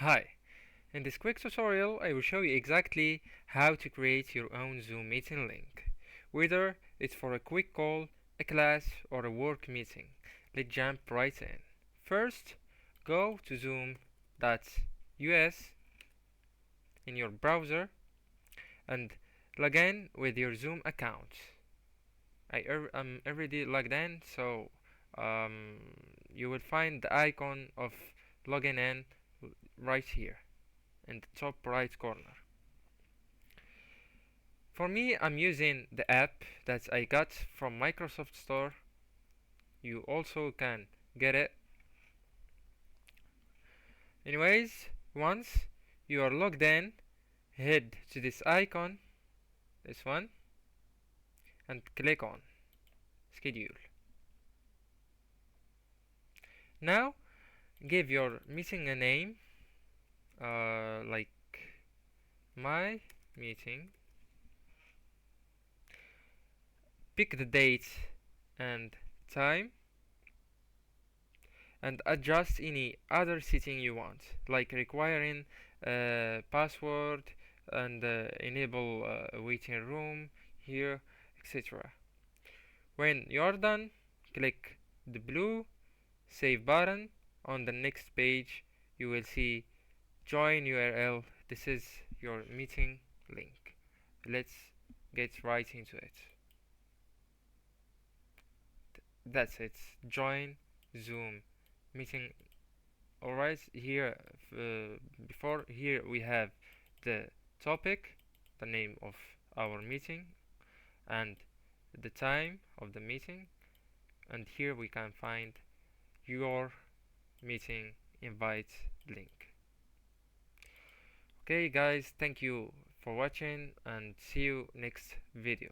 Hi, in this quick tutorial I will show you exactly how to create your own Zoom meeting link, whether it's for a quick call, a class, or a work meeting. Let's jump right in. First, go to zoom.us in your browser and log in with your Zoom account. I'm already logged in, so um, you will find the icon of logging in right here in the top right corner. For me, I'm using the app that I got from Microsoft Store. You also can get it. Anyways, once you are logged in, head to this icon, this one, and click on schedule. Now, give your meeting a name, like my meeting. Pick the date and time, and adjust any other setting you want, like requiring password and enable waiting room here, etc. When you're done, click the blue save button. On the next page you will see join URL. This is your meeting link. Let's get right into it. That's it. Join Zoom meeting. Alright, here before here we have the topic, the name of our meeting, and the time of the meeting, and here we can find your meeting invite link. Okay guys, thank you for watching and see you next video.